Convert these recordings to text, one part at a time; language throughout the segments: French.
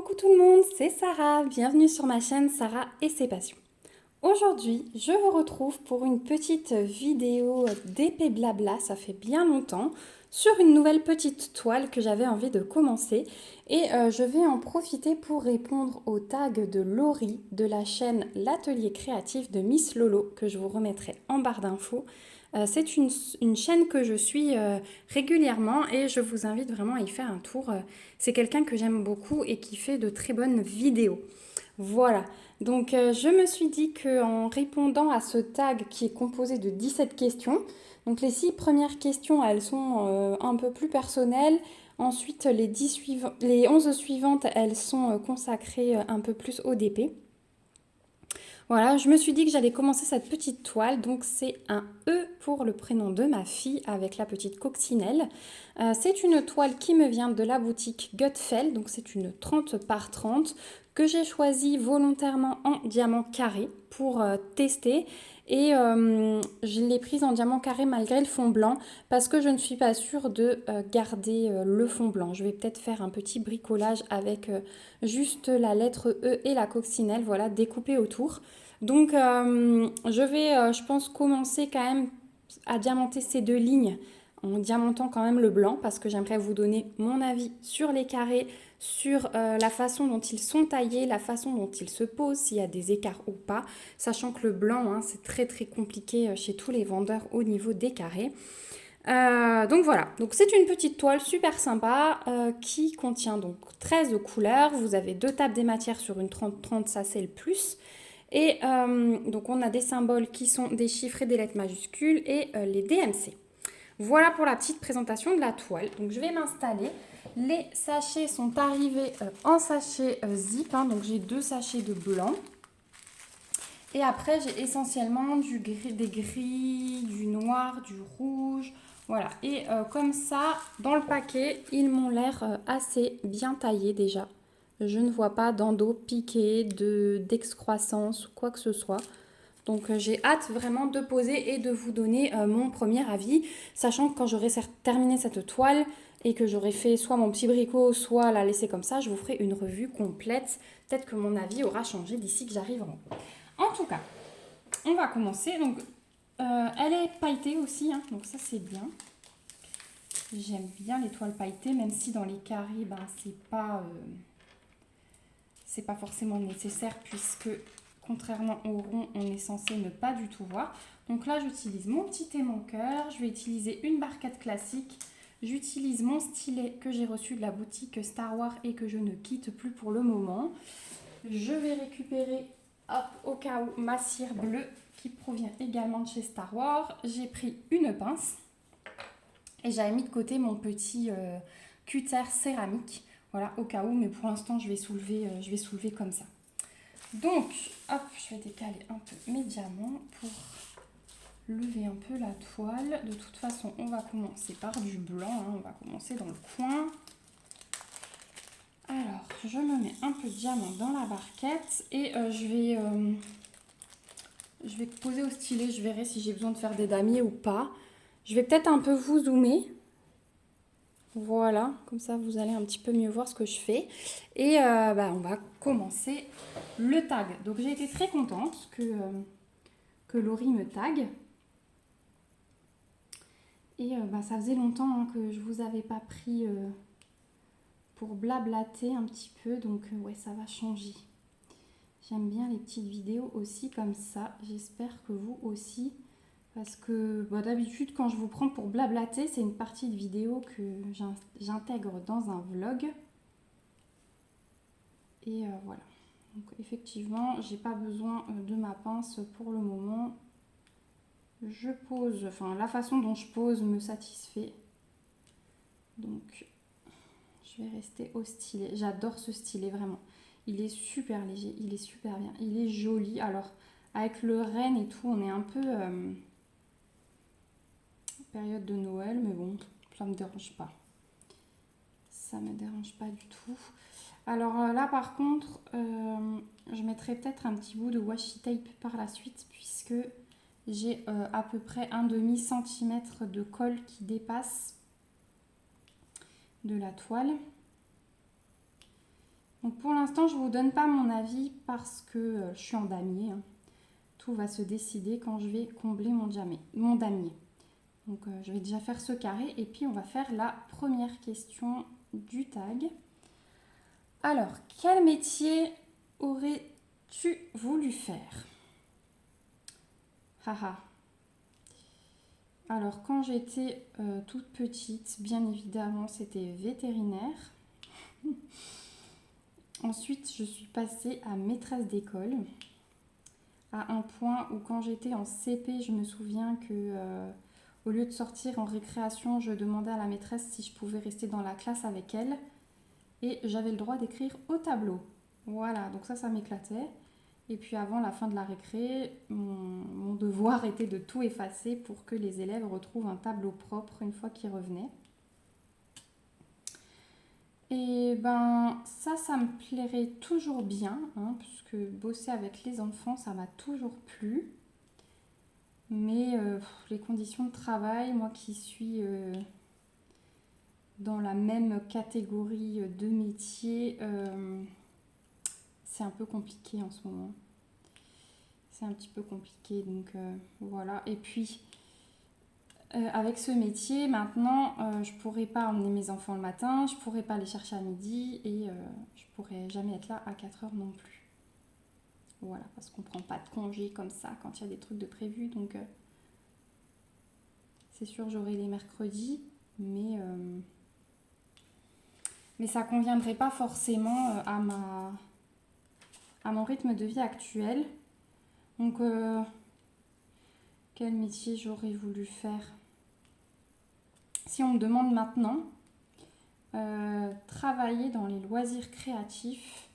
Coucou tout le monde, c'est Sarah, bienvenue sur ma chaîne Sarah et ses passions. Aujourd'hui, je vous retrouve pour une petite vidéo d'épée blabla, ça fait bien longtemps, sur une nouvelle petite toile que j'avais envie de commencer. Et je vais en profiter pour répondre au tag de Laurie de la chaîne L'Atelier Créatif de Miss Lolo, que je vous remettrai en barre d'infos. C'est une chaîne que je suis régulièrement et je vous invite vraiment à y faire un tour. C'est quelqu'un que j'aime beaucoup et qui fait de très bonnes vidéos. Voilà, donc je me suis dit qu'en répondant à ce tag qui est composé de 17 questions, donc les 6 premières questions, elles sont un peu plus personnelles. Ensuite, les 11 suivantes, elles sont consacrées un peu plus au DP. Voilà, je me suis dit que j'allais commencer cette petite toile, donc c'est un E pour le prénom de ma fille avec la petite coccinelle. C'est une toile qui me vient de la boutique Gutfeld, donc c'est une 30 par 30 que j'ai choisie volontairement en diamant carré pour tester. Et je l'ai prise en diamant carré malgré le fond blanc parce que je ne suis pas sûre de garder le fond blanc. Je vais peut-être faire un petit bricolage avec juste la lettre E et la coccinelle, voilà, découpée autour. Donc je vais, je pense, commencer quand même à diamanter ces deux lignes en diamantant quand même le blanc parce que j'aimerais vous donner mon avis sur les carrés, sur la façon dont ils sont taillés, la façon dont ils se posent, s'il y a des écarts ou pas, sachant que le blanc, hein, c'est très très compliqué chez tous les vendeurs au niveau des carrés. Donc voilà, donc c'est une petite toile super sympa qui contient donc 13 couleurs. Vous avez deux tables des matières sur une 30-30, ça c'est le plus. Et donc on a des symboles qui sont des chiffres et des lettres majuscules et les DMC. Voilà pour la petite présentation de la toile. Donc je vais m'installer. Les sachets sont arrivés en sachet zip, hein, donc j'ai deux sachets de blanc. Et après j'ai essentiellement des gris, du noir, du rouge. Voilà, et comme ça, dans le paquet, ils m'ont l'air assez bien taillés déjà. Je ne vois pas d'endo piqué, d'excroissance ou quoi que ce soit. Donc j'ai hâte vraiment de poser et de vous donner mon premier avis, sachant que quand j'aurai terminé cette toile et que j'aurai fait soit mon petit bricot, soit la laisser comme ça, je vous ferai une revue complète. Peut-être que mon avis aura changé d'ici que j'arrive en haut. En tout cas, on va commencer. Donc elle est pailletée aussi, hein, donc ça c'est bien. J'aime bien les toiles pailletées, même si dans les carrés, ben, c'est pas forcément nécessaire puisque contrairement au rond, on est censé ne pas du tout voir. Donc là, j'utilise mon petit émancœur. Je vais utiliser une barquette classique. J'utilise mon stylet que j'ai reçu de la boutique Star Wars et que je ne quitte plus pour le moment. Je vais récupérer, hop, au cas où, ma cire bleue qui provient également de chez Star Wars. J'ai pris une pince et j'avais mis de côté mon petit cutter céramique. Voilà, au cas où, mais pour l'instant, je vais soulever comme ça. Donc, hop, je vais décaler un peu mes diamants pour lever un peu la toile. De toute façon, on va commencer par du blanc, hein, on va commencer dans le coin. Alors, je me mets un peu de diamant dans la barquette et je vais poser au stylet, je verrai si j'ai besoin de faire des damiers ou pas. Je vais peut-être un peu vous zoomer. Voilà, comme ça vous allez un petit peu mieux voir ce que je fais. Et on va commencer le tag. Donc j'ai été très contente que Laurie me tague. Et ça faisait longtemps hein, que je vous avais pas pris pour blablater un petit peu. Donc ouais, ça va changer. J'aime bien les petites vidéos aussi comme ça. J'espère que vous aussi. Parce que d'habitude, quand je vous prends pour blablater, c'est une partie de vidéo que j'intègre dans un vlog. Et voilà. Donc effectivement, j'ai pas besoin de ma pince pour le moment. Je pose, enfin la façon dont je pose me satisfait. Donc je vais rester au stylet. J'adore ce stylet vraiment. Il est super léger, il est super bien. Il est joli. Alors avec le renne et tout, on est un peu... période de Noël, mais bon, ça me dérange pas. Ça me dérange pas du tout. Alors là, par contre, je mettrai peut-être un petit bout de washi tape par la suite, puisque j'ai à peu près un demi-centimètre de colle qui dépasse de la toile. Donc pour l'instant, je ne vous donne pas mon avis parce que je suis en damier. Hein. Tout va se décider quand je vais combler mon damier. Donc je vais déjà faire ce carré et puis on va faire la première question du tag. Alors, quel métier aurais-tu voulu faire? Haha. Alors, quand j'étais toute petite, bien évidemment, c'était vétérinaire. Ensuite, je suis passée à maîtresse d'école. À un point où quand j'étais en CP, je me souviens que au lieu de sortir en récréation, je demandais à la maîtresse si je pouvais rester dans la classe avec elle. Et j'avais le droit d'écrire au tableau. Voilà, donc ça m'éclatait. Et puis avant la fin de la récré, mon devoir était de tout effacer pour que les élèves retrouvent un tableau propre une fois qu'ils revenaient. Et ben ça me plairait toujours bien, hein, puisque bosser avec les enfants, ça m'a toujours plu. Mais les conditions de travail, moi qui suis dans la même catégorie de métier, c'est un peu compliqué en ce moment. C'est un petit peu compliqué, donc voilà. Et puis, avec ce métier, maintenant, je ne pourrais pas emmener mes enfants le matin, je ne pourrais pas les chercher à midi et je ne pourrais jamais être là à 4 heures non plus. Voilà, parce qu'on ne prend pas de congé comme ça quand il y a des trucs de prévus. Donc, c'est sûr, j'aurai les mercredis, mais ça ne conviendrait pas forcément à mon rythme de vie actuel. Donc, quel métier j'aurais voulu faire? Si on me demande maintenant, travailler dans les loisirs créatifs,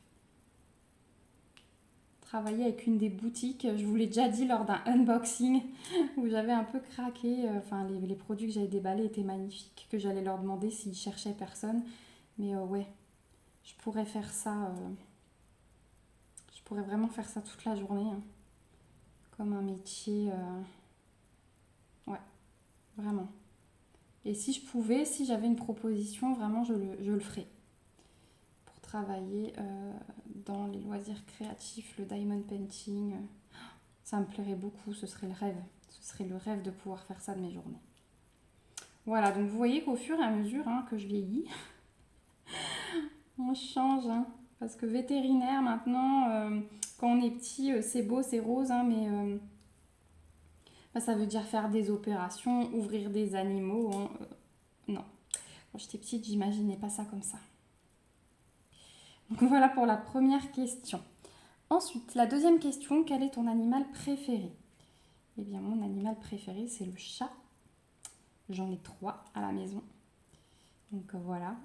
travailler avec une des boutiques, je vous l'ai déjà dit lors d'un unboxing où j'avais un peu craqué, enfin les produits que j'avais déballés étaient magnifiques, que j'allais leur demander s'ils cherchaient personne, mais ouais, je pourrais faire ça, je pourrais vraiment faire ça toute la journée, hein, comme un métier, ouais, vraiment. Et si je pouvais, si j'avais une proposition, vraiment je le ferais. Pour travailler dans les loisirs créatifs, le diamond painting, ça me plairait beaucoup, ce serait le rêve. Ce serait le rêve de pouvoir faire ça de mes journées. Voilà, donc vous voyez qu'au fur et à mesure que je vieillis, on change. Hein, parce que vétérinaire maintenant, quand on est petit, c'est beau, c'est rose, hein, mais ça veut dire faire des opérations, ouvrir des animaux. Non, quand j'étais petite, j'imaginais pas ça comme ça. Donc voilà pour la première question. Ensuite, la deuxième question, quel est ton animal préféré? Eh bien, mon animal préféré, c'est le chat. J'en ai 3 à la maison. Donc voilà.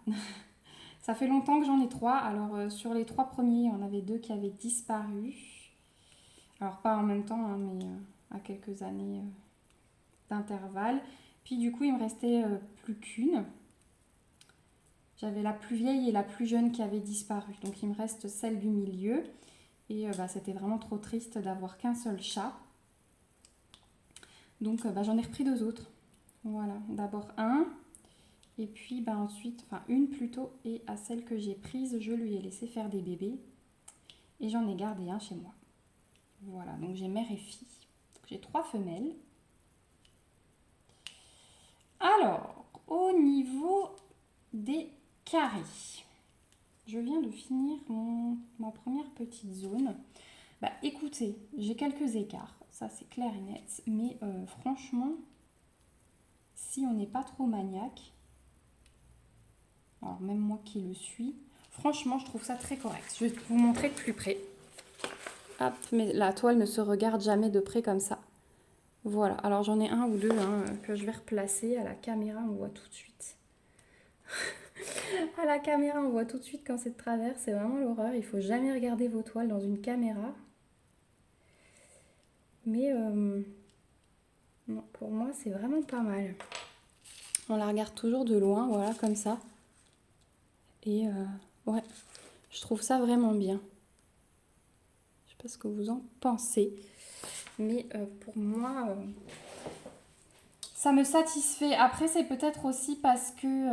Ça fait longtemps que j'en ai 3. Alors, sur les 3 premiers, il y en avait 2 qui avaient disparu. Alors, pas en même temps, hein, mais à quelques années d'intervalle. Puis du coup, il me restait plus qu'une. J'avais la plus vieille et la plus jeune qui avaient disparu. Donc, il me reste celle du milieu. Et c'était vraiment trop triste d'avoir qu'un seul chat. Donc, j'en ai repris 2 autres. Voilà, d'abord un. Et puis ensuite, enfin une plutôt, et à celle que j'ai prise, je lui ai laissé faire des bébés. Et j'en ai gardé un chez moi. Voilà, donc j'ai mère et fille. J'ai 3 femelles. Alors, au niveau des carrés, je viens de finir ma première petite zone. Écoutez, j'ai quelques écarts, ça c'est clair et net. Mais franchement, si on n'est pas trop maniaque, alors même moi qui le suis, franchement je trouve ça très correct. Je vais vous montrer de plus près. Hop, mais la toile ne se regarde jamais de près comme ça. Voilà, alors j'en ai un ou deux que je vais replacer. À la caméra, on voit tout de suite. À la caméra, on voit tout de suite quand c'est de travers. C'est vraiment l'horreur. Il faut jamais regarder vos toiles dans une caméra. Mais non, pour moi, c'est vraiment pas mal. On la regarde toujours de loin, voilà, comme ça. Et ouais, je trouve ça vraiment bien. Je sais pas ce que vous en pensez. Mais pour moi, ça me satisfait. Après, c'est peut-être aussi parce que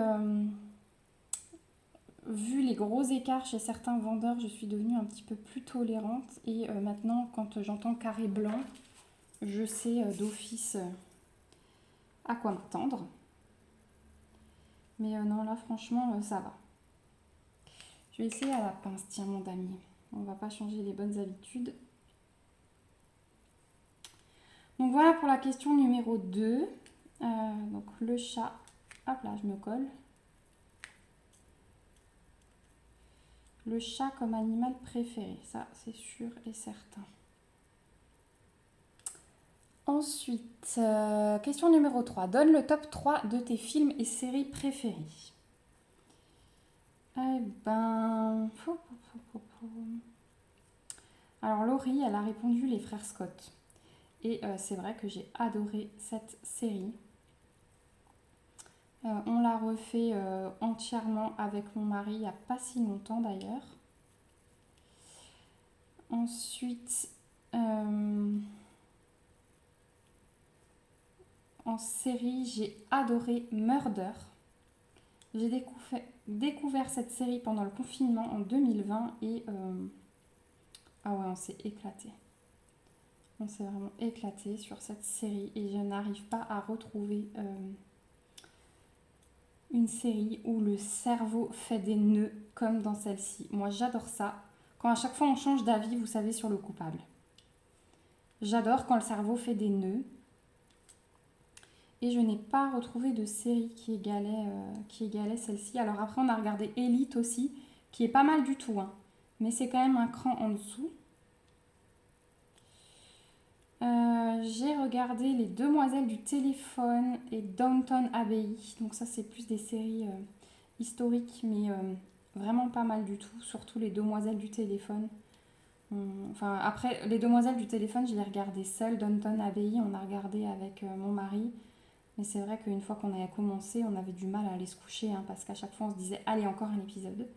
vu les gros écarts chez certains vendeurs, je suis devenue un petit peu plus tolérante. Et maintenant, quand j'entends carré blanc, je sais d'office à quoi m'attendre. Mais non, là, franchement, ça va. Je vais essayer à la pince, tiens, mon damier. On va pas changer les bonnes habitudes. Donc voilà pour la question numéro 2. Donc le chat. Hop là, je me colle. Le chat comme animal préféré, ça c'est sûr et certain. Ensuite, question numéro 3. Donne le top 3 de tes films et séries préférés. Eh ben... Alors Laurie, elle a répondu Les Frères Scott. Et c'est vrai que j'ai adoré cette série. On l'a refait entièrement avec mon mari il n'y a pas si longtemps d'ailleurs. Ensuite, en série, j'ai adoré Murder. J'ai découvert cette série pendant le confinement en 2020 et ah ouais, on s'est éclaté. On s'est vraiment éclaté sur cette série et je n'arrive pas à retrouver une série où le cerveau fait des nœuds comme dans celle-ci. Moi, j'adore ça. Quand à chaque fois on change d'avis, vous savez, sur le coupable. J'adore quand le cerveau fait des nœuds. Et je n'ai pas retrouvé de série qui égalait celle-ci. Alors après, on a regardé Elite aussi, qui est pas mal du tout, hein. Mais c'est quand même un cran en dessous. J'ai regardé Les Demoiselles du téléphone et Downton Abbey. Donc ça, c'est plus des séries historiques, mais vraiment pas mal du tout. Surtout Les Demoiselles du téléphone. Enfin, après, Les Demoiselles du téléphone, je l'ai regardé seule. Downton Abbey, on a regardé avec mon mari. Mais c'est vrai qu'une fois qu'on avait commencé, on avait du mal à aller se coucher, hein, parce qu'à chaque fois, on se disait, allez, encore un épisode.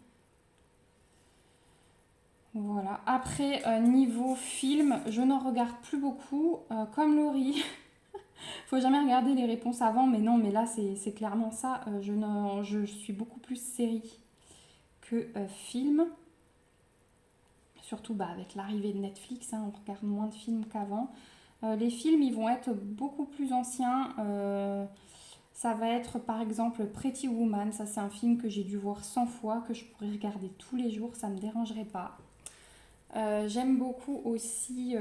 Voilà. Après, niveau film, je n'en regarde plus beaucoup. Comme Laurie, faut jamais regarder les réponses avant, mais non, mais là, c'est clairement ça. Je suis beaucoup plus série que film. Surtout avec l'arrivée de Netflix, hein, on regarde moins de films qu'avant. Les films, ils vont être beaucoup plus anciens. Ça va être par exemple Pretty Woman. Ça, c'est un film que j'ai dû voir 100 fois, que je pourrais regarder tous les jours, ça ne me dérangerait pas. J'aime beaucoup aussi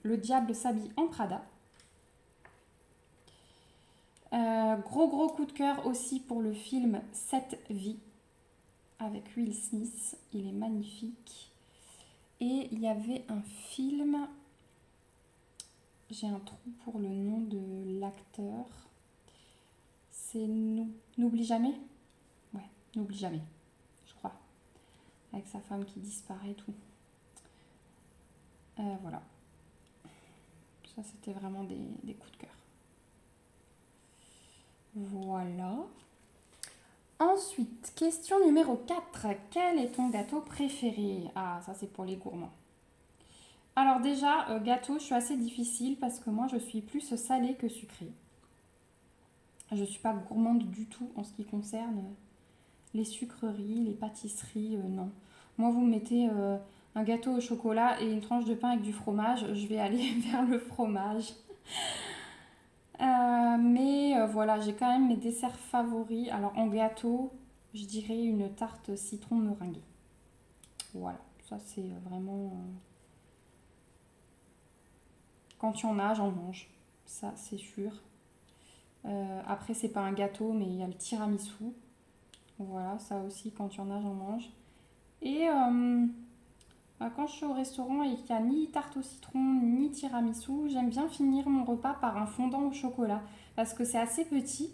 Le Diable s'habille en Prada. Gros coup de cœur aussi pour le film Cette vie avec Will Smith. Il est magnifique. Et il y avait un film, j'ai un trou pour le nom de l'acteur. C'est N'oublie jamais. Ouais, N'oublie jamais, je crois. Avec sa femme qui disparaît, tout. Voilà. Ça, c'était vraiment des coups de cœur. Voilà. Ensuite, question numéro 4. Quel est ton gâteau préféré? Ah, ça, c'est pour les gourmands. Alors déjà, gâteau, je suis assez difficile parce que moi, je suis plus salée que sucrée. Je ne suis pas gourmande du tout en ce qui concerne les sucreries, les pâtisseries, non. Moi, vous me mettez un gâteau au chocolat et une tranche de pain avec du fromage, je vais aller vers le fromage. Mais voilà, j'ai quand même mes desserts favoris. Alors en gâteau, je dirais une tarte citron meringuée. Voilà, ça c'est vraiment... quand il y en a, j'en mange. Ça, c'est sûr. Après, c'est pas un gâteau, mais il y a le tiramisu. Voilà, ça aussi, quand il y en a, j'en mange. Et quand je suis au restaurant et qu'il n'y a ni tarte au citron ni tiramisu, j'aime bien finir mon repas par un fondant au chocolat parce que c'est assez petit.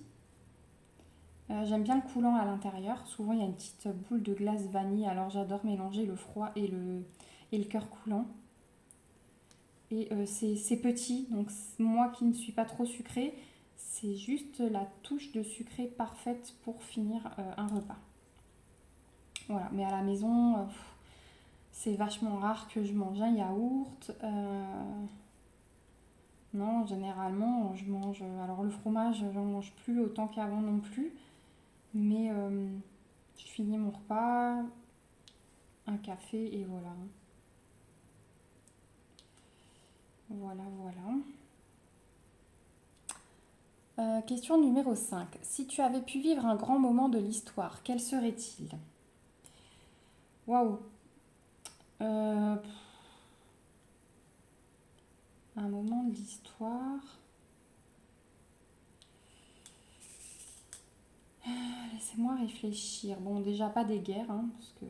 J'aime bien le coulant à l'intérieur. Souvent, il y a une petite boule de glace vanille. Alors, j'adore mélanger le froid et le cœur coulant. Et c'est petit, donc moi qui ne suis pas trop sucrée, c'est juste la touche de sucré parfaite pour finir un repas. Voilà, mais à la maison, c'est vachement rare que je mange un yaourt. Non, généralement, je mange... Alors le fromage, j'en mange plus autant qu'avant non plus. Mais Je finis mon repas, un café et voilà. Voilà, voilà. Question numéro 5. Si tu avais pu vivre un grand moment de l'histoire, quel serait-il? Waouh. Euh, un moment de l'histoire. Laissez-moi réfléchir. Bon, déjà pas des guerres, hein, parce que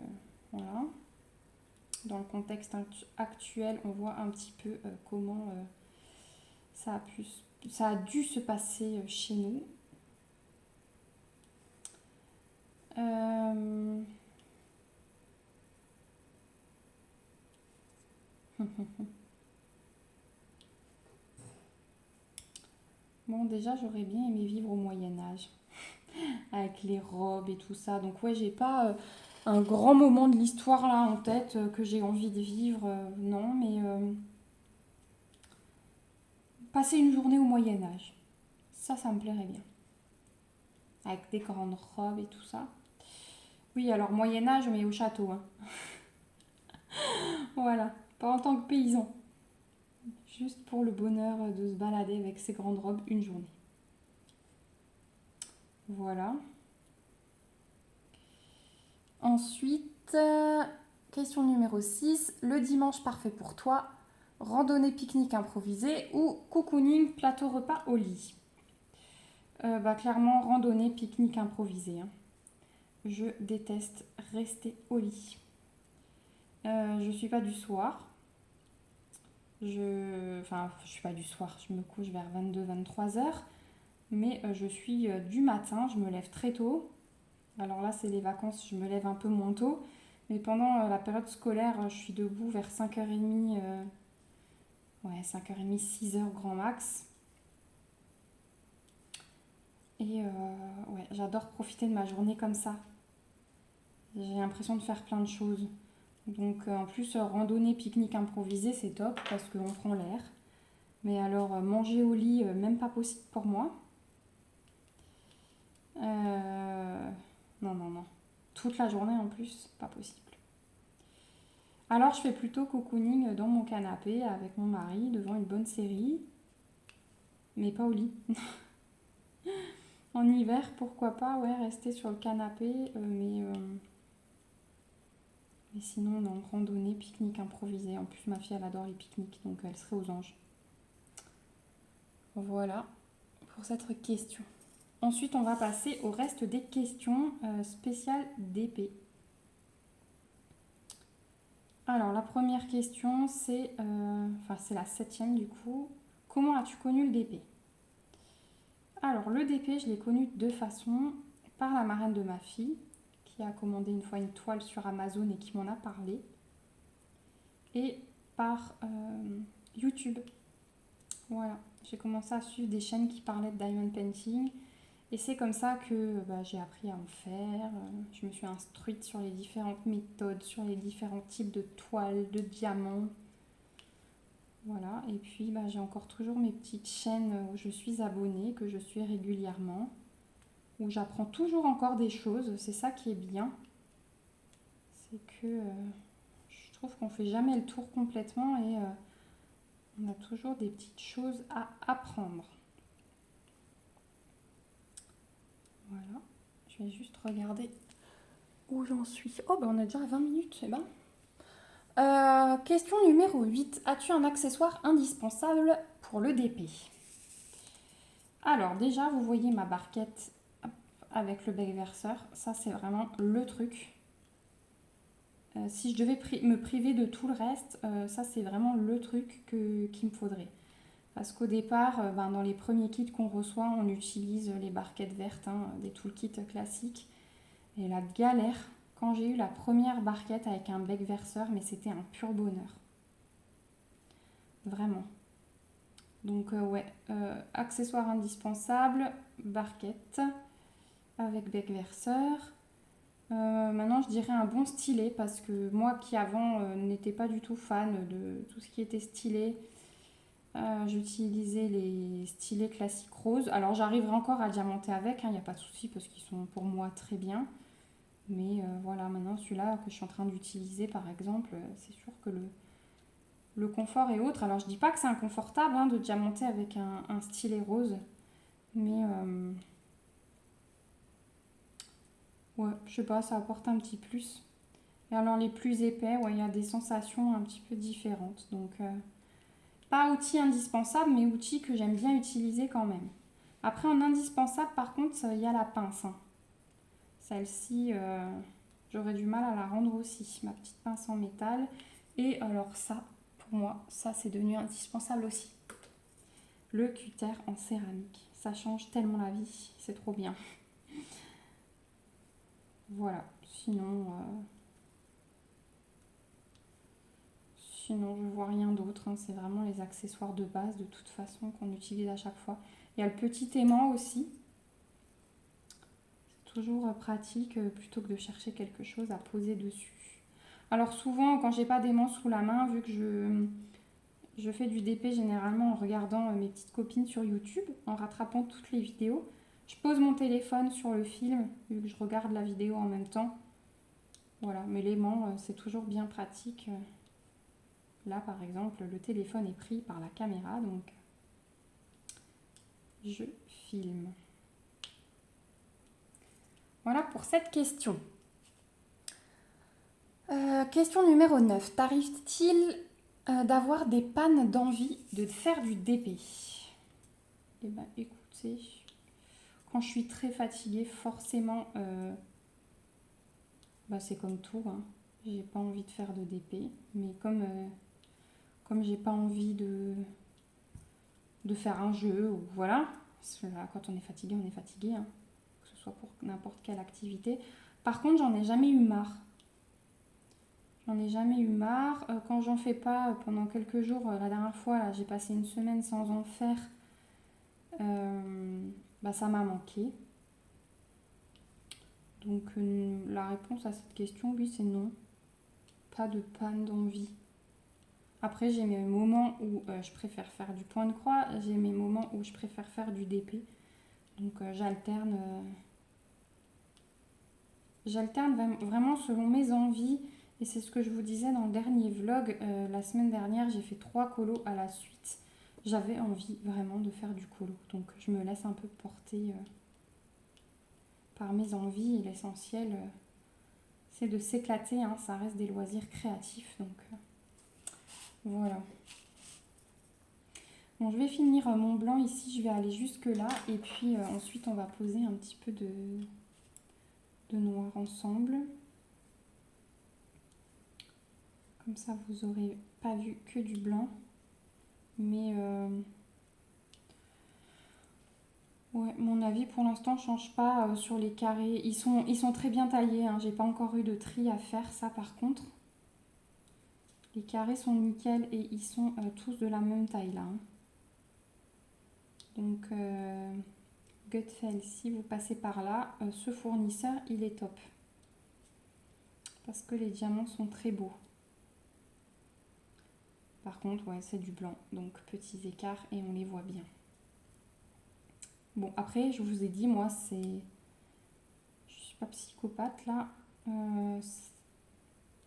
voilà. Dans le contexte actuel, on voit un petit peu comment ça a dû se passer chez nous. Euh, Bon, déjà, j'aurais bien aimé vivre au Moyen Âge, avec les robes et tout ça. Donc ouais, j'ai pas un grand moment de l'histoire là en tête que j'ai envie de vivre, non, mais passer une journée au Moyen Âge, ça me plairait bien. Avec des grandes robes et tout ça. Oui, alors Moyen Âge, mais au château, hein. Voilà, pas en tant que paysan. Juste pour le bonheur de se balader avec ses grandes robes une journée. Voilà. Ensuite, question numéro 6. Le dimanche parfait pour toi. Randonnée pique-nique improvisée ou cocooning plateau repas au lit. Clairement, randonnée pique-nique improvisée, hein. Je déteste rester au lit. Je suis pas du soir. Je suis pas du soir. Je me couche vers 22-23 heures. Mais je suis du matin. Je me lève très tôt. Alors là, c'est les vacances, je me lève un peu moins tôt. Mais pendant la période scolaire, je suis debout vers 5h30, ouais, 5h30, 6h grand max. Et ouais, j'adore profiter de ma journée comme ça. J'ai l'impression de faire plein de choses. Donc en plus, randonnée, pique-nique improvisé, c'est top parce qu'on prend l'air. Mais alors, manger au lit, même pas possible pour moi. Non, non, non. Toute la journée en plus, pas possible. Alors je fais plutôt cocooning dans mon canapé avec mon mari devant une bonne série, mais pas au lit. En hiver, pourquoi pas, ouais, rester sur le canapé, mais sinon, non, randonnée, pique-nique improvisé. En plus, ma fille, elle adore les pique-niques, donc elle serait aux anges. Voilà pour cette question. Ensuite, on va passer au reste des questions spéciales d'épée. Alors, la première question, c'est la 7e du coup. Comment as-tu connu le DP? Alors, le DP, je l'ai connu de deux façons. Par la marraine de ma fille, qui a commandé une fois une toile sur Amazon et qui m'en a parlé. Et par YouTube. Voilà, j'ai commencé à suivre des chaînes qui parlaient de diamond painting. Et c'est comme ça que j'ai appris à en faire. Je me suis instruite sur les différentes méthodes, sur les différents types de toiles, de diamants. Voilà, et puis j'ai encore toujours mes petites chaînes où je suis abonnée, que je suis régulièrement, où j'apprends toujours encore des choses. C'est ça qui est bien. C'est que je trouve qu'on fait jamais le tour complètement et on a toujours des petites choses à apprendre. Voilà, je vais juste regarder où j'en suis. Oh, on est déjà à 20 minutes, c'est bien. Question numéro 8. As-tu un accessoire indispensable pour le DP? Alors déjà, vous voyez ma barquette avec le bec verseur. Ça, c'est vraiment le truc. Si je devais me priver de tout le reste, ça, c'est vraiment le truc qu'il me faudrait. Parce qu'au départ, dans les premiers kits qu'on reçoit, on utilise les barquettes vertes, hein, des toolkits classiques. Et la galère, quand j'ai eu la première barquette avec un bec verseur, mais c'était un pur bonheur. Vraiment. Donc ouais, accessoire indispensable, barquette avec bec verseur. Maintenant, je dirais un bon stylet parce que moi qui avant n'étais pas du tout fan de tout ce qui était stylet, j'utilisais les stylets classiques roses. Alors j'arriverai encore à diamanter avec, il n'y a pas de souci parce qu'ils sont pour moi très bien. Mais voilà, maintenant celui-là que je suis en train d'utiliser par exemple, c'est sûr que le confort est autre. Alors je dis pas que c'est inconfortable hein, de diamanter avec un stylet rose, mais ouais, je sais pas, ça apporte un petit plus. Et alors les plus épais, ouais, il y a des sensations un petit peu différentes. Donc pas outil indispensable, mais outil que j'aime bien utiliser quand même. Après en indispensable par contre, il y a la pince, hein. Celle-ci, j'aurais du mal à la rendre aussi, ma petite pince en métal. Et alors ça, pour moi, ça c'est devenu indispensable aussi. Le cutter en céramique. Ça change tellement la vie, c'est trop bien. Voilà, sinon je vois rien d'autre, hein. C'est vraiment les accessoires de base de toute façon qu'on utilise à chaque fois. Il y a le petit aimant aussi. C'est toujours pratique plutôt que de chercher quelque chose à poser dessus. Alors souvent quand j'ai pas d'aimant sous la main, vu que je fais du DP généralement en regardant mes petites copines sur YouTube, en rattrapant toutes les vidéos. Je pose mon téléphone sur le film, vu que je regarde la vidéo en même temps. Voilà, mais l'aimant, c'est toujours bien pratique. Là, par exemple, le téléphone est pris par la caméra, donc je filme. Voilà pour cette question. Question numéro 9. T'arrive-t-il d'avoir des pannes d'envie de faire du DP? Eh bien, écoutez, quand je suis très fatiguée, forcément, c'est comme tout, hein. J'ai pas envie de faire de DP, mais comme j'ai pas envie de faire un jeu, ou voilà, parce que là, quand on est fatigué, hein, que ce soit pour n'importe quelle activité. Par contre, j'en ai jamais eu marre. J'en ai jamais eu marre. Quand j'en fais pas pendant quelques jours, la dernière fois, là, j'ai passé une semaine sans en faire, ça m'a manqué. Donc la réponse à cette question, oui, c'est non. Pas de panne d'envie. Après, j'ai mes moments où je préfère faire du point de croix, j'ai mes moments où je préfère faire du DP. Donc j'alterne vraiment selon mes envies. Et c'est ce que je vous disais dans le dernier vlog. La semaine dernière, j'ai fait 3 colos à la suite. J'avais envie vraiment de faire du colo. Donc je me laisse un peu porter par mes envies. Et l'essentiel, c'est de s'éclater, hein. Ça reste des loisirs créatifs. Donc voilà. Bon, je vais finir mon blanc ici, je vais aller jusque là et puis ensuite on va poser un petit peu de noir ensemble. Comme ça vous n'aurez pas vu que du blanc. Mais ouais, mon avis pour l'instant ne change pas sur les carrés. Ils sont très bien taillés, hein. J'ai pas encore eu de tri à faire, ça par contre. Les carrés sont nickel et ils sont tous de la même taille là, hein. Donc Gutfeld, si vous passez par là, ce fournisseur il est top. Parce que les diamants sont très beaux. Par contre, ouais, c'est du blanc, donc petits écarts et on les voit bien. Bon, après, je vous ai dit, moi, je suis pas psychopathe là.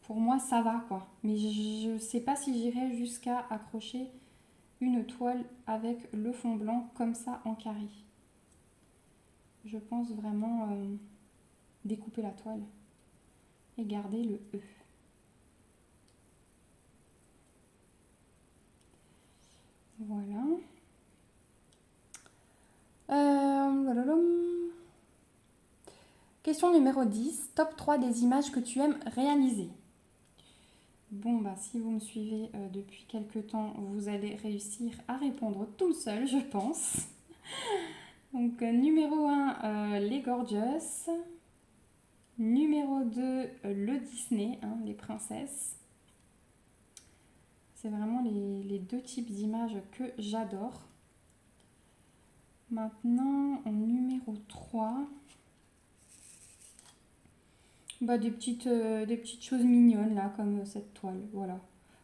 Pour moi, ça va quoi. Mais je sais pas si j'irai jusqu'à accrocher une toile avec le fond blanc comme ça en carré. Je pense vraiment découper la toile et garder le E. Voilà. Question numéro 10. Top 3 des images que tu aimes réaliser. Bon, si vous me suivez depuis quelques temps, vous allez réussir à répondre tout seul, je pense. Donc, numéro 1, les Gorgeous. Numéro 2, le Disney, hein, les princesses. C'est vraiment les deux types d'images que j'adore. Maintenant, en numéro 3, des petites choses mignonnes là, comme cette toile. Voilà.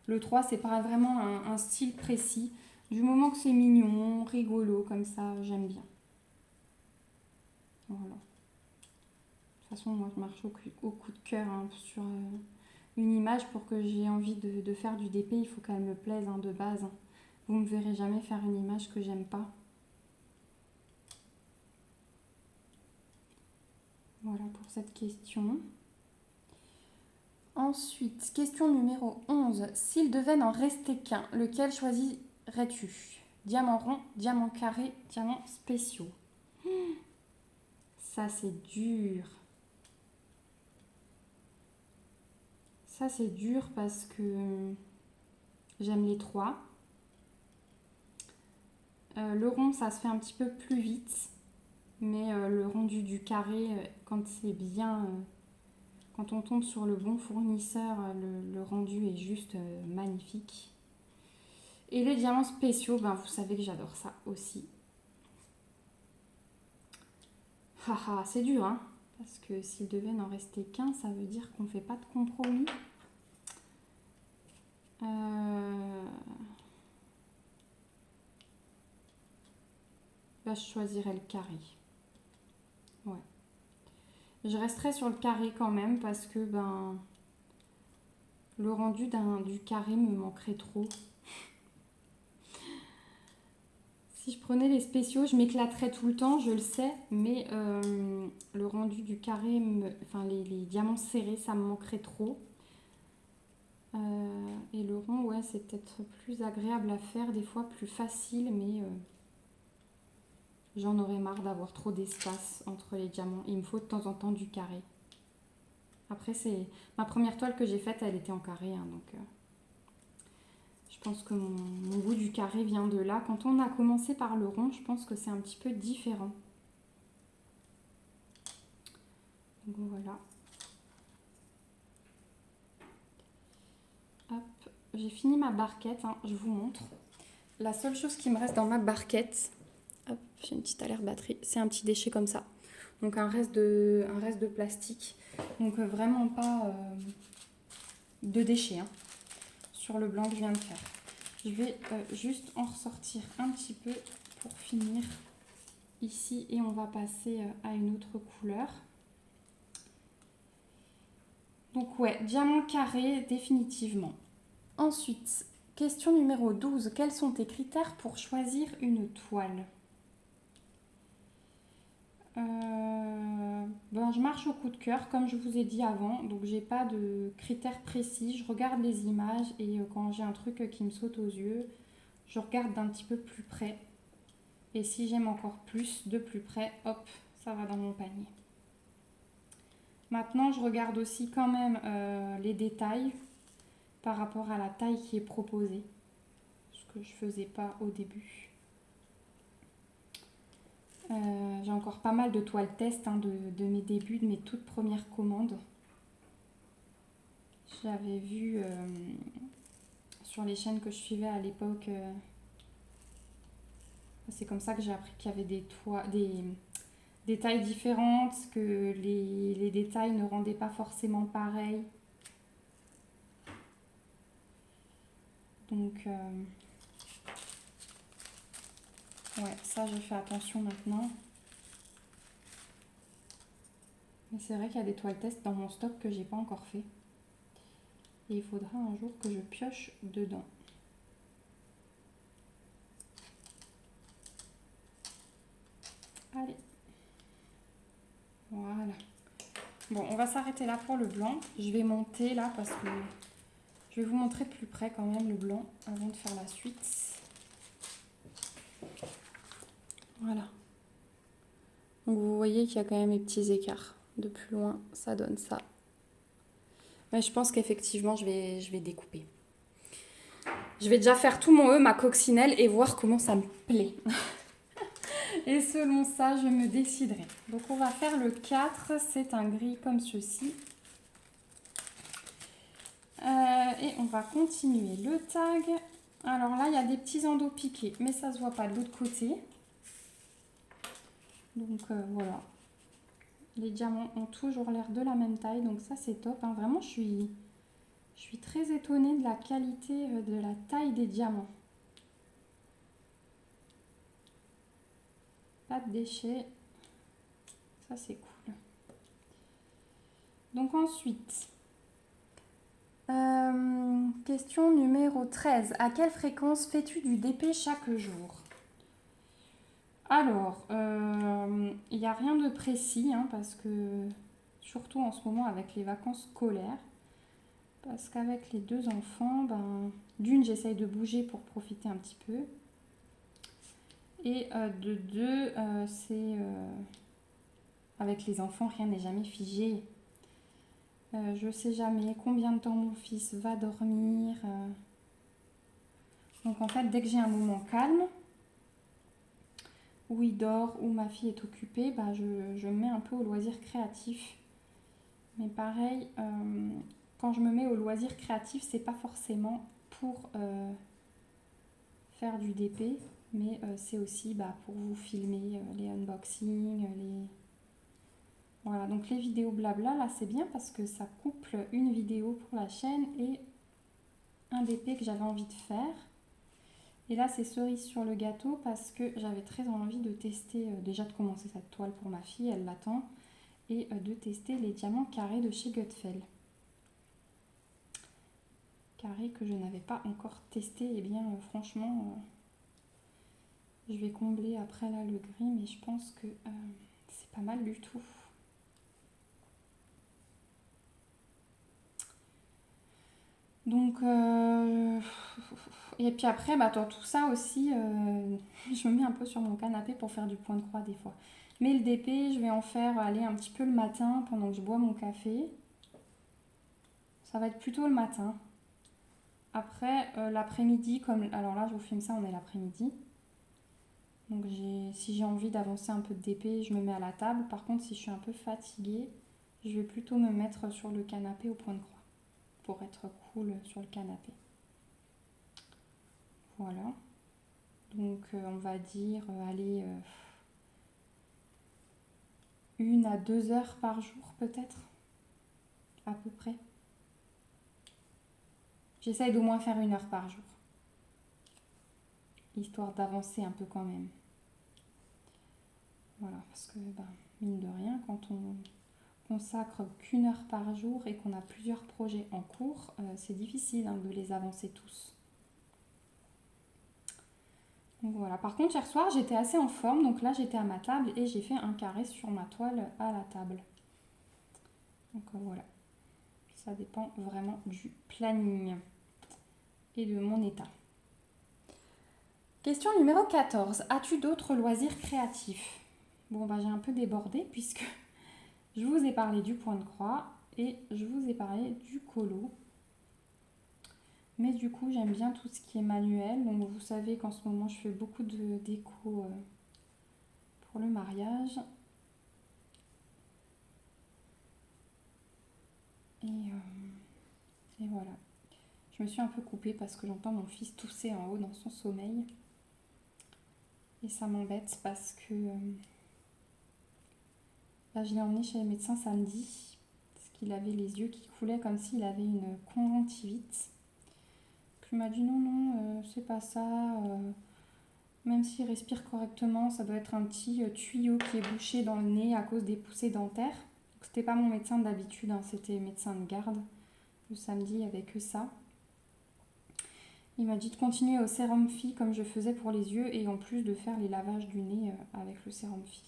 Le 3, c'est pas vraiment un style précis. Du moment que c'est mignon, rigolo, comme ça, j'aime bien. Voilà. toute façon, moi, je marche au coup de cœur hein, sur une image. Pour que j'ai envie de faire du DP, il faut qu'elle me plaise hein, de base. Vous ne me verrez jamais faire une image que j'aime pas. Voilà pour cette question. Ensuite, question numéro 11. S'il devait n'en rester qu'un, lequel choisirais-tu? Diamant rond, diamant carré, diamants spéciaux. Ça, c'est dur. Ça, c'est dur parce que j'aime les trois. Le rond, ça se fait un petit peu plus vite. Mais le rendu du carré, quand c'est bien... quand on tombe sur le bon fournisseur, le rendu est juste magnifique. Et les diamants spéciaux, ben, vous savez que j'adore ça aussi. Haha, c'est dur, hein. Parce que s'il devait n'en rester qu'un, ça veut dire qu'on ne fait pas de compromis. Bah, je choisirais le carré. Ouais. Je resterai sur le carré quand même parce que ben, le rendu du carré me manquerait trop. Si je prenais les spéciaux, je m'éclaterais tout le temps, je le sais, mais le rendu du carré, enfin les diamants serrés, ça me manquerait trop. Et le rond, ouais, c'est peut-être plus agréable à faire, des fois plus facile, mais j'en aurais marre d'avoir trop d'espace entre les diamants. Il me faut de temps en temps du carré. Après, c'est ma première toile que j'ai faite, elle était en carré, hein, donc je pense que mon goût du carré vient de là. Quand on a commencé par le rond, je pense que c'est un petit peu différent. Donc voilà. Hop, j'ai fini ma barquette, hein, je vous montre. La seule chose qui me reste dans ma barquette, hop, j'ai une petite alerte batterie, c'est un petit déchet comme ça. Donc un reste de plastique. Donc vraiment pas de déchets hein, sur le blanc que je viens de faire. Je vais juste en ressortir un petit peu pour finir ici et on va passer à une autre couleur. Donc ouais, diamant carré définitivement. Ensuite, question numéro 12. Quels sont tes critères pour choisir une toile? Ben, je marche au coup de cœur, comme je vous ai dit avant. Donc, j'ai pas de critères précis. Je regarde les images et quand j'ai un truc qui me saute aux yeux, je regarde d'un petit peu plus près. Et si j'aime encore plus, de plus près, hop, ça va dans mon panier. Maintenant, je regarde aussi quand même les détails par rapport à la taille qui est proposée. Ce que je faisais pas au début. J'ai encore pas mal de toiles test hein, de mes débuts, de mes toutes premières commandes. J'avais vu sur les chaînes que je suivais à l'époque, c'est comme ça que j'ai appris qu'il y avait des tailles différentes, que les détails ne rendaient pas forcément pareil. Donc, ouais, ça j'ai fait attention maintenant. Mais c'est vrai qu'il y a des toiles test dans mon stock que j'ai pas encore fait. Et il faudra un jour que je pioche dedans. Allez. Voilà. Bon, on va s'arrêter là pour le blanc. Je vais monter là parce que je vais vous montrer de plus près quand même le blanc avant de faire la suite. Voilà. Donc vous voyez qu'il y a quand même des petits écarts. De plus loin, ça donne ça. Mais je pense qu'effectivement, je vais découper. Je vais déjà faire tout mon ma coccinelle et voir comment ça me plaît. Et selon ça, je me déciderai. Donc on va faire le 4, c'est un gris comme ceci. Et on va continuer le tag. Alors là, il y a des petits endos piqués, mais ça se voit pas de l'autre côté. Donc voilà. Les diamants ont toujours l'air de la même taille, donc ça c'est top. Hein. Vraiment, je suis très étonnée de la qualité de la taille des diamants. Pas de déchets. Ça c'est cool. Donc ensuite, question numéro 13. À quelle fréquence fais-tu du DP chaque jour? Alors, il n'y a rien de précis, hein, parce que, surtout en ce moment avec les vacances scolaires, parce qu'avec les 2 enfants, d'une, j'essaye de bouger pour profiter un petit peu. Et de 2, avec les enfants, rien n'est jamais figé. Je ne sais jamais combien de temps mon fils va dormir. Donc en fait, dès que j'ai un moment calme, où il dort, où ma fille est occupée, je me mets un peu au loisir créatif. Mais pareil, quand je me mets au loisir créatif, c'est pas forcément pour faire du DP, mais c'est aussi pour vous filmer les unboxings, Voilà, donc les vidéos blabla, là c'est bien parce que ça couple une vidéo pour la chaîne et un DP que j'avais envie de faire. Et là c'est cerise sur le gâteau parce que j'avais très envie de tester, déjà de commencer cette toile pour ma fille, elle l'attend, et de tester les diamants carrés de chez Gutfeld. Carrés que je n'avais pas encore testé, et bien franchement, je vais combler après là le gris, mais je pense que c'est pas mal du tout. Donc, et puis après, dans tout ça aussi, je me mets un peu sur mon canapé pour faire du point de croix des fois. Mais le DP, je vais en faire aller un petit peu le matin pendant que je bois mon café. Ça va être plutôt le matin. Après, l'après-midi, alors là, je vous filme ça, on est l'après-midi. Donc, si j'ai envie d'avancer un peu de DP, je me mets à la table. Par contre, si je suis un peu fatiguée, je vais plutôt me mettre sur le canapé au point de croix pour être cool sur le canapé. Voilà. Donc on va dire, allez, 1 à 2 heures par jour peut-être, à peu près. J'essaye d'au moins faire 1 heure par jour, histoire d'avancer un peu quand même. Voilà, parce que mine de rien, quand on consacre qu'1 heure par jour et qu'on a plusieurs projets en cours, c'est difficile de les avancer tous. Donc voilà. Par contre, hier soir, j'étais assez en forme, donc là j'étais à ma table et j'ai fait un carré sur ma toile à la table. Donc voilà. Ça dépend vraiment du planning et de mon état. Question numéro 14. As-tu d'autres loisirs créatifs? Bon, j'ai un peu débordé puisque je vous ai parlé du point de croix et je vous ai parlé du colo. Mais du coup, j'aime bien tout ce qui est manuel. Donc vous savez qu'en ce moment, je fais beaucoup de déco pour le mariage. Et voilà. Je me suis un peu coupée parce que j'entends mon fils tousser en haut dans son sommeil. Et ça m'embête parce que je l'ai emmené chez le médecin samedi parce qu'il avait les yeux qui coulaient comme s'il avait une conjonctivite. Puis il m'a dit non, c'est pas ça. Même s'il respire correctement, ça doit être un petit tuyau qui est bouché dans le nez à cause des poussées dentaires. Donc, c'était pas mon médecin d'habitude, c'était médecin de garde. Le samedi, il n'y avait que ça. Il m'a dit de continuer au sérum Phi comme je faisais pour les yeux et en plus de faire les lavages du nez avec le sérum Phi.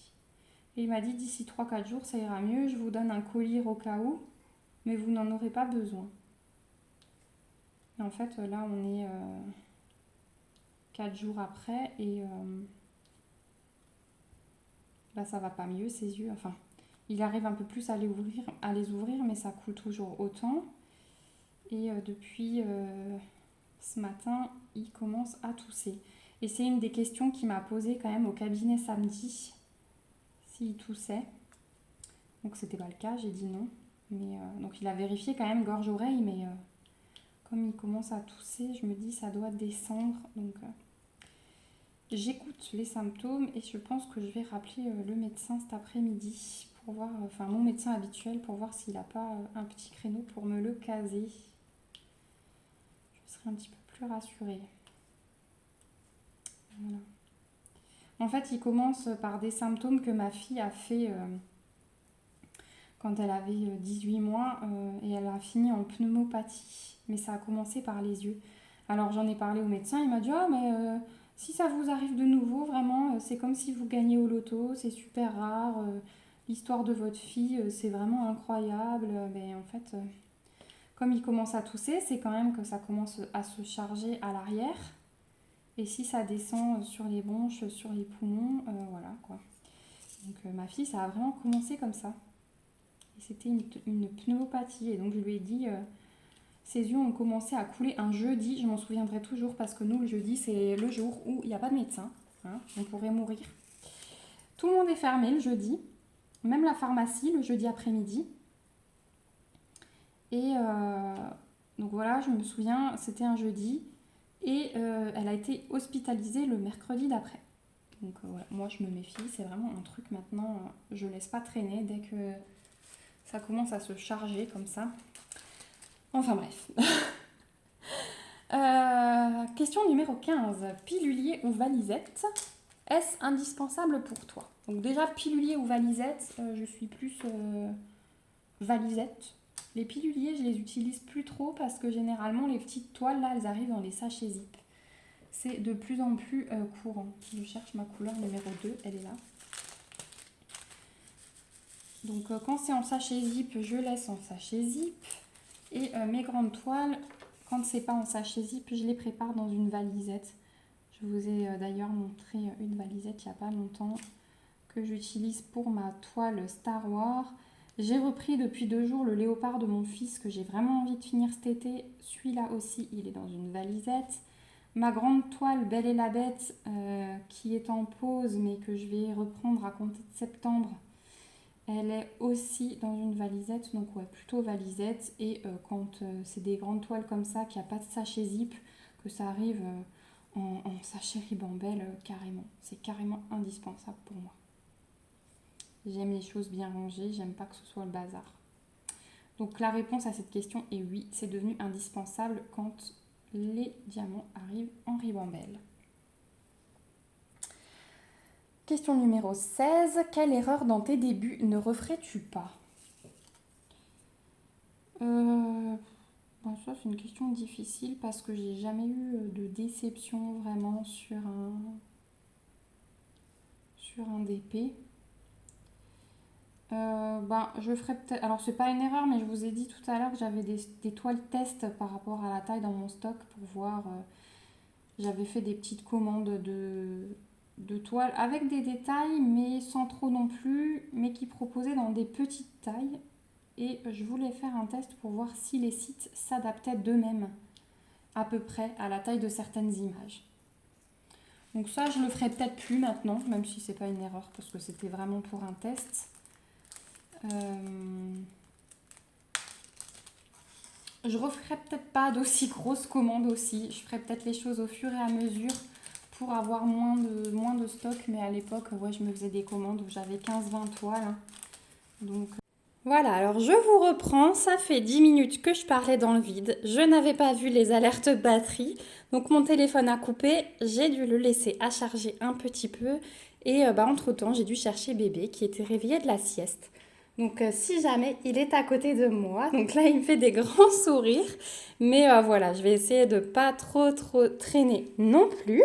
Et il m'a dit d'ici 3-4 jours ça ira mieux, je vous donne un collyre au cas où, mais vous n'en aurez pas besoin. Et en fait là on est 4 jours après et ça va pas mieux ses yeux. Enfin, il arrive un peu plus à les ouvrir mais ça coule toujours autant. Et depuis ce matin, il commence à tousser. Et c'est une des questions qu'il m'a posées quand même au cabinet samedi, s'il toussait. Donc c'était pas le cas, j'ai dit non. Mais, donc il a vérifié quand même gorge-oreille, mais comme il commence à tousser, je me dis ça doit descendre. Donc j'écoute les symptômes et je pense que je vais rappeler le médecin cet après-midi pour voir, enfin mon médecin habituel pour voir s'il n'a pas un petit créneau pour me le caser. Je serai un petit peu plus rassurée. Voilà. En fait, il commence par des symptômes que ma fille a fait quand elle avait 18 mois et elle a fini en pneumopathie. Mais ça a commencé par les yeux. Alors j'en ai parlé au médecin, il m'a dit «Oh mais si ça vous arrive de nouveau, vraiment, c'est comme si vous gagnez au loto, c'est super rare, l'histoire de votre fille, c'est vraiment incroyable.» Mais en fait, comme il commence à tousser, c'est quand même que ça commence à se charger à l'arrière. Et si ça descend sur les bronches, sur les poumons, voilà quoi. Donc ma fille, ça a vraiment commencé comme ça. Et c'était une pneumopathie. Et donc je lui ai dit, ses yeux ont commencé à couler un jeudi. Je m'en souviendrai toujours parce que nous, le jeudi, c'est le jour où il n'y a pas de médecin. Hein, on pourrait mourir. Tout le monde est fermé le jeudi. Même la pharmacie le jeudi après-midi. Et donc voilà, je me souviens, c'était un jeudi. Et elle a été hospitalisée le mercredi d'après. Donc voilà, moi je me méfie, c'est vraiment un truc maintenant, je laisse pas traîner dès que ça commence à se charger comme ça. Enfin bref. Question numéro 15. Pilulier ou valisette, est-ce indispensable pour toi? Donc déjà, pilulier ou valisette, je suis plus valisette. Les piluliers, je les utilise plus trop parce que généralement, les petites toiles, là, elles arrivent dans les sachets zip. C'est de plus en plus courant. Je cherche ma couleur numéro 2, elle est là. Donc quand c'est en sachet zip, je laisse en sachet zip. Et mes grandes toiles, quand c'est pas en sachet zip, je les prépare dans une valisette. Je vous ai d'ailleurs montré une valisette il n'y a pas longtemps que j'utilise pour ma toile Star Wars. J'ai repris depuis 2 jours le léopard de mon fils que j'ai vraiment envie de finir cet été. Celui-là aussi, il est dans une valisette. Ma grande toile Belle et la Bête qui est en pause mais que je vais reprendre à compter de septembre. Elle est aussi dans une valisette, donc ouais, plutôt valisette. Et quand c'est des grandes toiles comme ça, qu'il n'y a pas de sachet zip, que ça arrive en sachet ribambelle, carrément. C'est carrément indispensable pour moi. J'aime les choses bien rangées, j'aime pas que ce soit le bazar. Donc la réponse à cette question est oui, c'est devenu indispensable quand les diamants arrivent en ribambelle. Question numéro 16. Quelle erreur dans tes débuts ne referais-tu pas? Ça c'est une question difficile parce que j'ai jamais eu de déception vraiment sur un DP. Je ferais peut-être... Alors c'est pas une erreur, mais je vous ai dit tout à l'heure que j'avais des toiles test par rapport à la taille dans mon stock pour voir... j'avais fait des petites commandes de toiles avec des détails, mais sans trop non plus, mais qui proposaient dans des petites tailles. Et je voulais faire un test pour voir si les sites s'adaptaient d'eux-mêmes à peu près à la taille de certaines images. Donc ça, je le ferai peut-être plus maintenant, même si c'est pas une erreur, parce que c'était vraiment pour un test. Je referai peut-être pas d'aussi grosses commandes aussi. Je ferai peut-être les choses au fur et à mesure pour avoir moins de stock. Mais à l'époque, ouais, je me faisais des commandes où j'avais 15-20 toiles. Hein. Donc voilà, alors je vous reprends. Ça fait 10 minutes que je parlais dans le vide. Je n'avais pas vu les alertes batterie. Donc mon téléphone a coupé. J'ai dû le laisser à charger un petit peu. Et entre-temps, j'ai dû chercher bébé qui était réveillé de la sieste. Donc si jamais il est à côté de moi, donc là il me fait des grands sourires, mais voilà, je vais essayer de pas trop traîner non plus.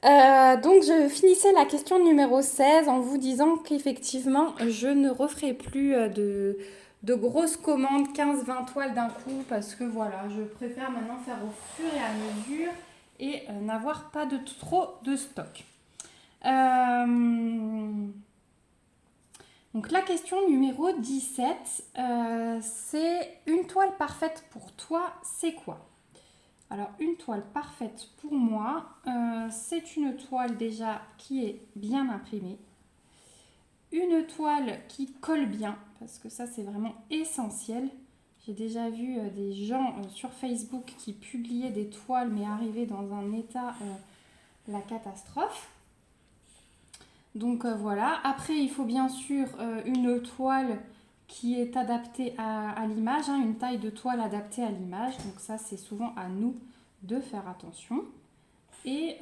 Donc je finissais la question numéro 16 en vous disant qu'effectivement je ne referai plus de grosses commandes 15-20 toiles d'un coup parce que voilà, je préfère maintenant faire au fur et à mesure et n'avoir pas de trop de stock. Donc la question numéro 17, c'est une toile parfaite pour toi, c'est quoi? Alors une toile parfaite pour moi, c'est une toile déjà qui est bien imprimée, une toile qui colle bien, parce que ça c'est vraiment essentiel. J'ai déjà vu des gens sur Facebook qui publiaient des toiles mais arrivaient dans un état, la catastrophe. Donc voilà, après il faut bien sûr une toile qui est adaptée à l'image, hein, une taille de toile adaptée à l'image, donc ça c'est souvent à nous de faire attention. Et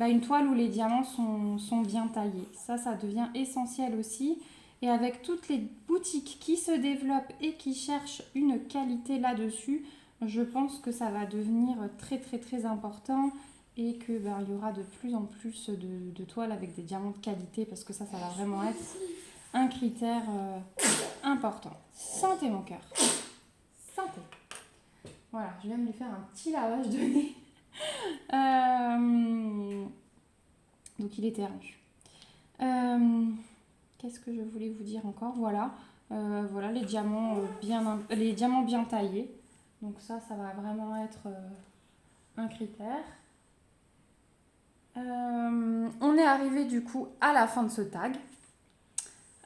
une toile où les diamants sont bien taillés, ça devient essentiel aussi. Et avec toutes les boutiques qui se développent et qui cherchent une qualité là-dessus, je pense que ça va devenir très très très important et que il y aura de plus en plus de toiles avec des diamants de qualité parce que ça va vraiment être un critère important. Santé mon cœur. Santé. Voilà, je vais me lui faire un petit lavage de nez. Donc il est étendu. Qu'est-ce que je voulais vous dire encore? Voilà, voilà les diamants bien taillés. Donc ça va vraiment être un critère. On est arrivé du coup à la fin de ce tag.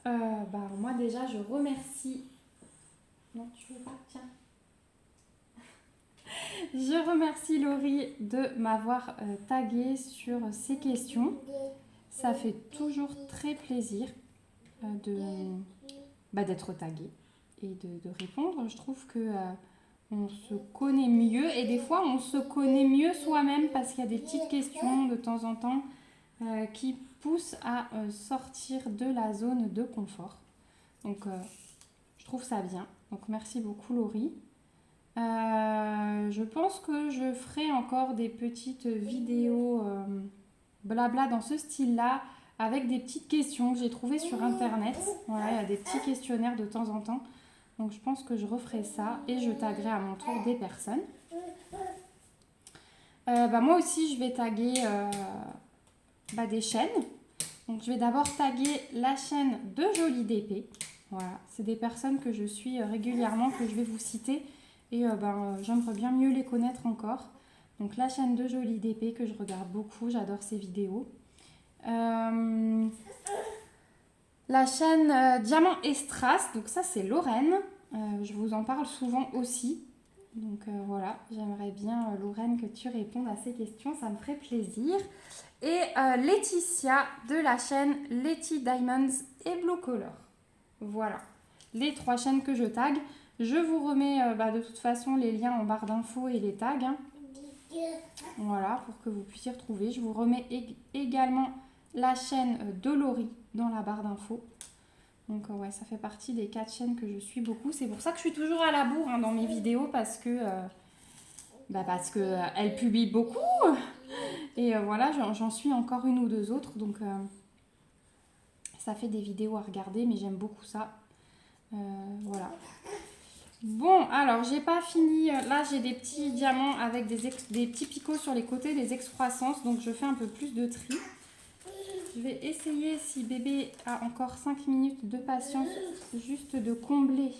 Moi déjà je remercie. Non, tu veux pas? Tiens. Je remercie Laurie de m'avoir tagué sur ces questions. Ça fait toujours très plaisir d'être tagué et de répondre. Je trouve que on se connaît mieux et des fois on se connaît mieux soi-même parce qu'il y a des petites questions de temps en temps qui poussent à sortir de la zone de confort. Donc je trouve ça bien. Donc merci beaucoup Laurie. Je pense que je ferai encore des petites vidéos blabla dans ce style-là avec des petites questions que j'ai trouvées sur internet. Voilà, il y a des petits questionnaires de temps en temps. Donc je pense que je referai ça et je taguerai à mon tour des personnes. Moi aussi je vais taguer des chaînes. Donc je vais d'abord taguer la chaîne de Jolie DP. Voilà, c'est des personnes que je suis régulièrement, que je vais vous citer. Et j'aimerais bien mieux les connaître encore. Donc la chaîne de Jolie DP que je regarde beaucoup, j'adore ses vidéos. La chaîne Diamant et Strass, donc ça c'est Lorraine. Je vous en parle souvent aussi. Donc voilà, j'aimerais bien Lorraine que tu répondes à ces questions, ça me ferait plaisir. Et Laetitia de la chaîne Letty Diamonds et Blue Color. Voilà, les 3 chaînes que je tag. Je vous remets de toute façon les liens en barre d'infos et les tags. Hein. Voilà, pour que vous puissiez retrouver. Je vous remets également la chaîne de Laurie dans la barre d'infos. Donc ouais, ça fait partie des 4 chaînes que je suis beaucoup. C'est pour ça que je suis toujours à la bourre dans mes vidéos parce que elle publie beaucoup. Et voilà, j'en suis encore une ou 2 autres. Donc ça fait des vidéos à regarder, mais j'aime beaucoup ça. Voilà. Bon, alors j'ai pas fini. Là, j'ai des petits diamants avec des petits picots sur les côtés, des excroissances. Donc je fais un peu plus de tri. Je vais essayer, si bébé a encore 5 minutes de patience, juste de combler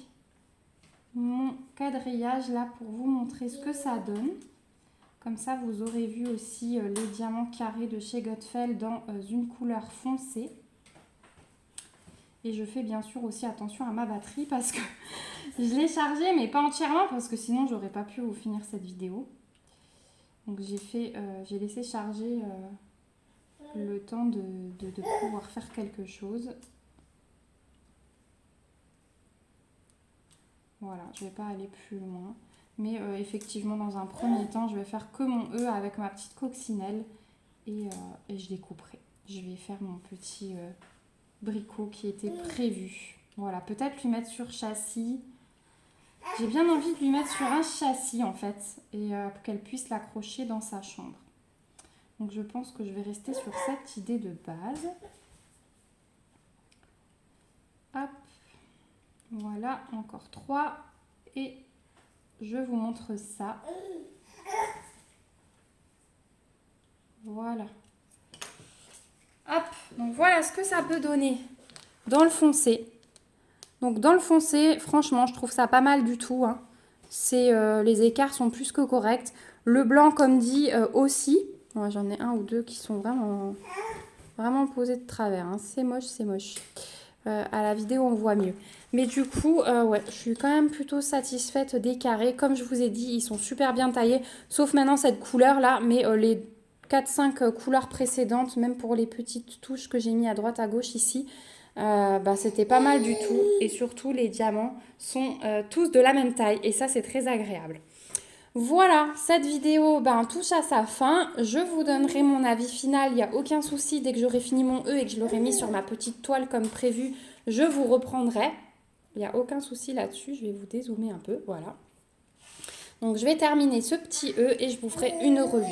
mon quadrillage là pour vous montrer ce que ça donne. Comme ça, vous aurez vu aussi les diamants carrés de chez Godfell dans une couleur foncée. Et je fais bien sûr aussi attention à ma batterie parce que je l'ai chargée, mais pas entièrement parce que sinon, j'aurais pas pu vous finir cette vidéo. Donc j'ai laissé charger le temps de pouvoir faire quelque chose. Voilà, je ne vais pas aller plus loin. Mais effectivement, dans un premier temps, je vais faire que mon E avec ma petite coccinelle et je découperai. Je vais faire mon petit bricot qui était prévu. Voilà, peut-être lui mettre sur châssis. J'ai bien envie de lui mettre sur un châssis en fait et pour qu'elle puisse l'accrocher dans sa chambre. Donc je pense que je vais rester sur cette idée de base. Hop. Voilà, encore 3. Et je vous montre ça. Voilà. Hop, donc voilà ce que ça peut donner dans le foncé. Donc dans le foncé, franchement, je trouve ça pas mal du tout. Hein. Les écarts sont plus que corrects. Le blanc, comme dit, aussi. Ouais, j'en ai 1 ou 2 qui sont vraiment posés de travers. Hein. C'est moche, c'est moche. À la vidéo, on voit mieux. Mais du coup, ouais, je suis quand même plutôt satisfaite des carrés. Comme je vous ai dit, ils sont super bien taillés. Sauf maintenant cette couleur-là. Mais les 4-5 couleurs précédentes, même pour les petites touches que j'ai mis à droite, à gauche ici, c'était pas mal du tout. Et surtout, les diamants sont tous de la même taille. Et ça, c'est très agréable. Voilà, cette vidéo touche à sa fin. Je vous donnerai mon avis final, il n'y a aucun souci. Dès que j'aurai fini mon E et que je l'aurai mis sur ma petite toile comme prévu, Je vous reprendrai. Il n'y a aucun souci là-dessus. Je vais vous dézoomer un peu. Voilà. Donc, je vais terminer ce petit E et je vous ferai une revue.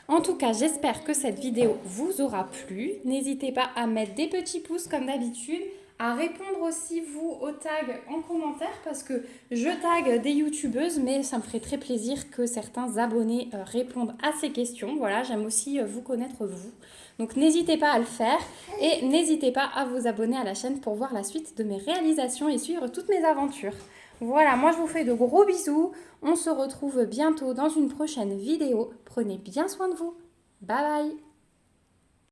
En tout cas, j'espère que cette vidéo vous aura plu. N'hésitez pas à mettre des petits pouces comme d'habitude, à répondre aussi vous aux tags en commentaire parce que je tag des youtubeuses, mais ça me ferait très plaisir que certains abonnés répondent à ces questions. Voilà, j'aime aussi vous connaître vous. Donc n'hésitez pas à le faire et n'hésitez pas à vous abonner à la chaîne pour voir la suite de mes réalisations et suivre toutes mes aventures. Voilà, moi je vous fais de gros bisous. On se retrouve bientôt dans une prochaine vidéo. Prenez bien soin de vous. Bye bye!